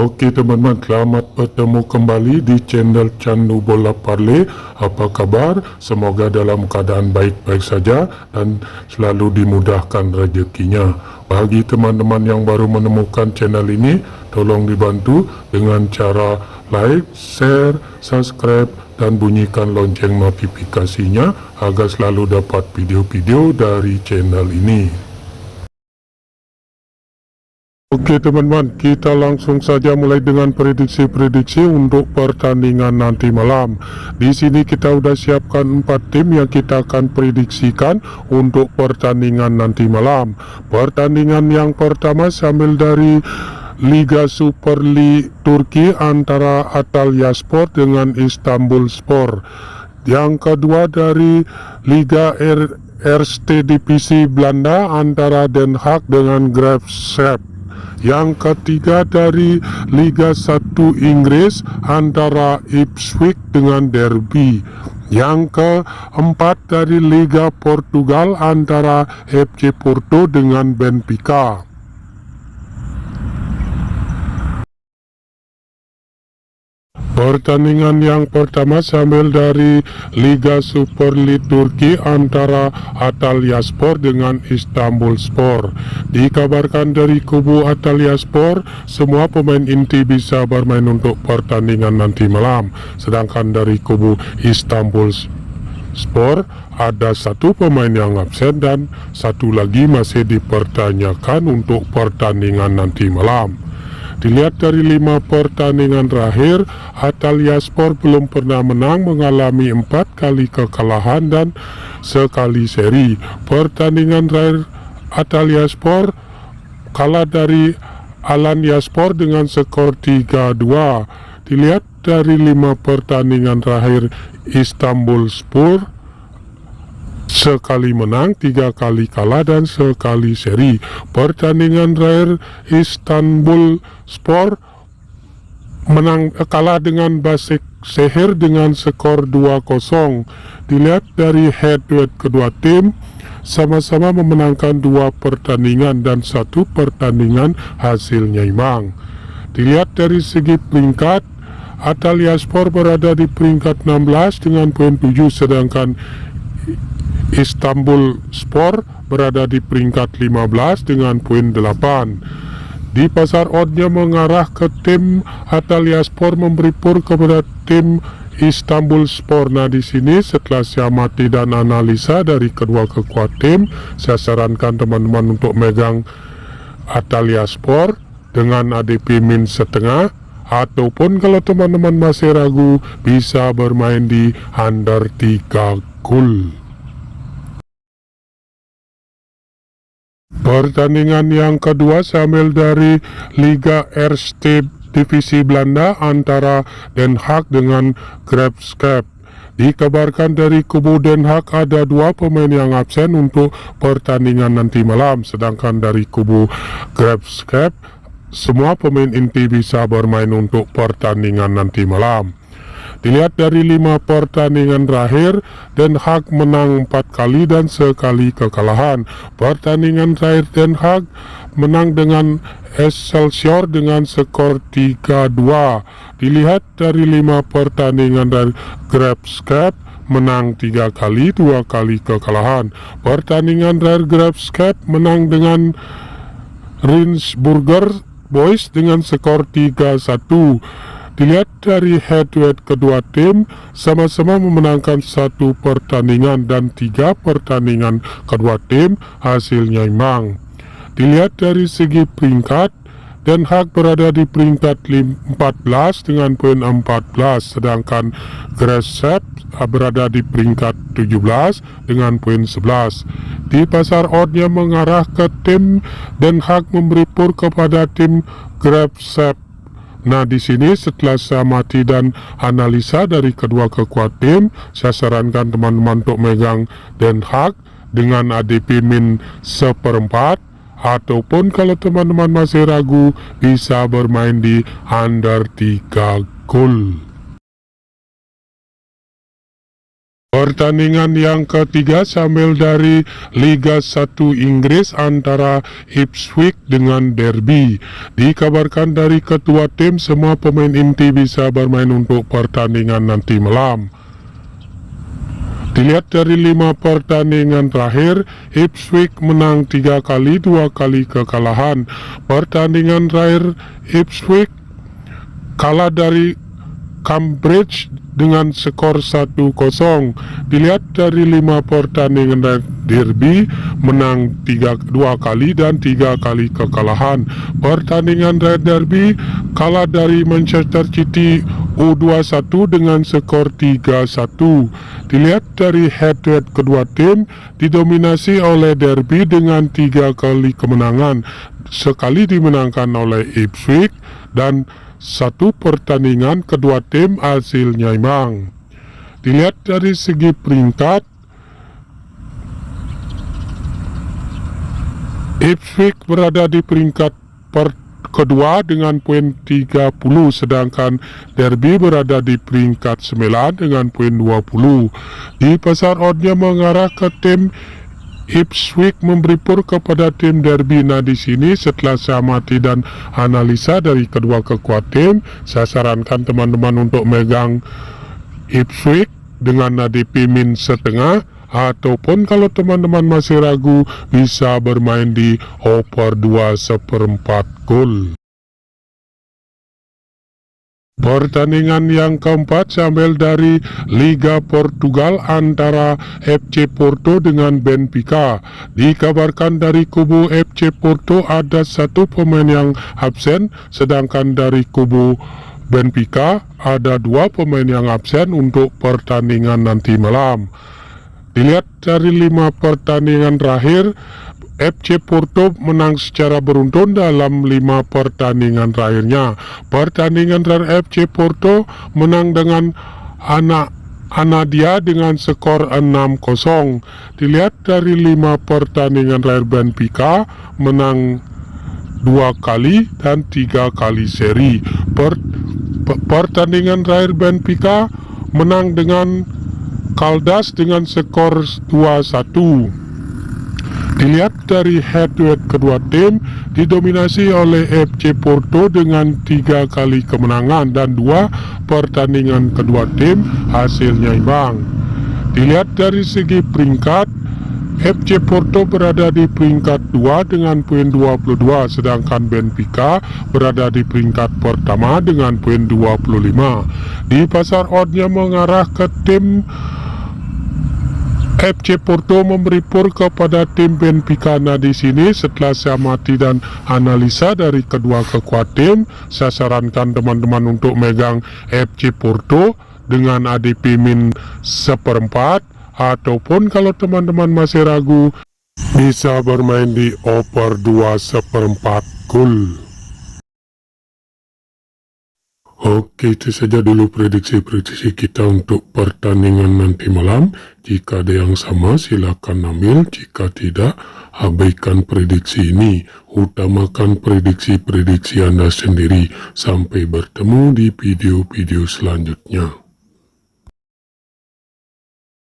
Oke teman-teman, selamat bertemu kembali di channel Candu Bola Parley. Apa kabar? Semoga dalam keadaan baik-baik saja dan selalu dimudahkan rezekinya. Bagi teman-teman yang baru menemukan channel ini, tolong dibantu dengan cara like, share, subscribe, dan bunyikan lonceng notifikasinya agar selalu dapat video-video dari channel ini. Oke teman-teman, kita langsung saja mulai dengan prediksi-prediksi untuk pertandingan nanti malam. Di sini kita udah siapkan 4 tim yang kita akan prediksikan untuk pertandingan nanti malam. Pertandingan yang pertama sambil dari Liga Super League Turki antara Antalyaspor dengan Istanbulspor. Yang kedua dari Liga Eerste Divisi Belanda antara Den Haag dengan Graafschap. Yang ketiga dari Liga 1 Inggris antara Ipswich dengan Derby. Yang keempat dari Liga Portugal antara FC Porto dengan Benfica. Pertandingan yang pertama sambil dari Liga Super League Turki antara Antalyaspor dengan Istanbulspor. Dikabarkan dari kubu Antalyaspor, semua pemain inti bisa bermain untuk pertandingan nanti malam. Sedangkan dari kubu Istanbulspor, ada satu pemain yang absen dan satu lagi masih dipertanyakan untuk pertandingan nanti malam. Dilihat dari 5 pertandingan terakhir, Antalyaspor belum pernah menang, mengalami 4 kali kekalahan dan sekali seri. Pertandingan terakhir Antalyaspor kalah dari Alanyaspor dengan skor 3-2. Dilihat dari 5 pertandingan terakhir, Istanbulspor sekali menang, 3 kali kalah dan sekali seri. Pertandingan terakhir Istanbulspor kalah dengan Başakşehir dengan skor 2-0. Dilihat dari head-to-head kedua tim, sama-sama memenangkan 2 pertandingan dan 1 pertandingan hasilnya imbang. Dilihat dari segi peringkat, Antalyaspor berada di peringkat 16 dengan poin 7, sedangkan Istanbulspor berada di peringkat 15 dengan poin 8. Di pasar oddnya mengarah ke tim Antalyaspor, memberi pur kepada tim Istanbulspor. Nah di sini setelah saya amati dan analisa dari kedua kekuatan tim, saya sarankan teman-teman untuk megang Antalyaspor dengan ADP min setengah, ataupun kalau teman-teman masih ragu bisa bermain di under 3 gol. Pertandingan yang kedua sambil dari Liga Eerste Divisi Belanda antara Den Haag dengan Graafschap. Dikabarkan dari kubu Den Haag ada 2 pemain yang absen untuk pertandingan nanti malam, sedangkan dari kubu Graafschap semua pemain inti bisa bermain untuk pertandingan nanti malam. Dilihat dari 5 pertandingan terakhir, Den Haag menang 4 kali dan sekali kekalahan. Pertandingan terakhir Den Haag menang dengan Excelsior dengan skor 3-2. Dilihat dari 5 pertandingan dari Graafschap, menang 3 kali, 2 kali kekalahan. Pertandingan terakhir Graafschap menang dengan Rijnsburger Boys dengan skor 3-1. Dilihat dari head-to-head kedua tim, sama-sama memenangkan 1 pertandingan dan 3 pertandingan kedua tim hasilnya imbang. Dilihat dari segi peringkat, Den Haag berada di peringkat 14 dengan poin 14, sedangkan Graafschap berada di peringkat 17 dengan poin 11. Di pasar oddnya mengarah ke tim Den Haag, memberi pur kepada tim Graafschap. Nah di sini setelah saya amati dan analisa dari kedua kekuatan tim, saya sarankan teman-teman untuk megang Den Haag dengan ADP min 1/4, ataupun kalau teman-teman masih ragu bisa bermain di under 3 gol. Pertandingan yang ketiga sambil dari Liga 1 Inggris antara Ipswich dengan Derby. Dikabarkan dari ketua tim semua pemain inti bisa bermain untuk pertandingan nanti malam. Dilihat dari 5 pertandingan terakhir, Ipswich menang 3 kali, 2 kali kekalahan. Pertandingan terakhir Ipswich kalah dari Cambridge dengan skor 1-0. Dilihat dari 5 pertandingan Derby menang 2 kali dan 3 kali kekalahan. Pertandingan Derby kalah dari Manchester City U21 dengan skor 3-1. Dilihat dari head-to-head kedua tim didominasi oleh Derby dengan 3 kali kemenangan, sekali dimenangkan oleh Ipswich dan 1 pertandingan kedua tim hasilnya imbang. Dilihat dari segi peringkat, Ipswich berada di peringkat kedua dengan poin 30, sedangkan Derby berada di peringkat 9 dengan poin 20. Di pasar oddnya mengarah ke tim Ipswich memberi pur kepada tim Derby. Nah, di sini setelah saya amati dan analisa dari kedua kekuatan tim, saya sarankan teman-teman untuk megang Ipswich dengan ADP min setengah, ataupun kalau teman-teman masih ragu bisa bermain di over 2/4 gol. Pertandingan yang keempat sambil dari Liga Portugal antara FC Porto dengan Benfica. Dikabarkan dari kubu FC Porto ada 1 pemain yang absen, sedangkan dari kubu Benfica ada 2 pemain yang absen untuk pertandingan nanti malam. Dilihat dari 5 pertandingan terakhir, FC Porto menang secara beruntun dalam 5 pertandingan terakhirnya. Pertandingan terakhir FC Porto menang dengan Anadia dengan skor 6-0. Dilihat dari 5 pertandingan terakhir, Benfica menang 2 kali dan 3 kali seri. Pertandingan terakhir Benfica menang dengan Caldas dengan skor 2-1. Dilihat dari head-to-head kedua tim didominasi oleh FC Porto dengan 3 kali kemenangan dan 2 pertandingan kedua tim hasilnya imbang. Dilihat dari segi peringkat, FC Porto berada di peringkat 2 dengan poin 22, sedangkan Benfica berada di peringkat pertama dengan poin 25. Di pasar oddnya mengarah ke tim FC Porto memberi pur kepada tim Benfica. Nah, di sini setelah saya amati dan analisa dari kedua kekuatan tim, saya sarankan teman-teman untuk megang FC Porto dengan ADP min 1/4, ataupun kalau teman-teman masih ragu bisa bermain di over 2/4 gol. Oke, itu saja dulu prediksi-prediksi kita untuk pertandingan nanti malam. Jika ada yang sama silakan ambil, jika tidak abaikan prediksi ini. Utamakan prediksi-prediksi Anda sendiri. Sampai bertemu di video-video selanjutnya.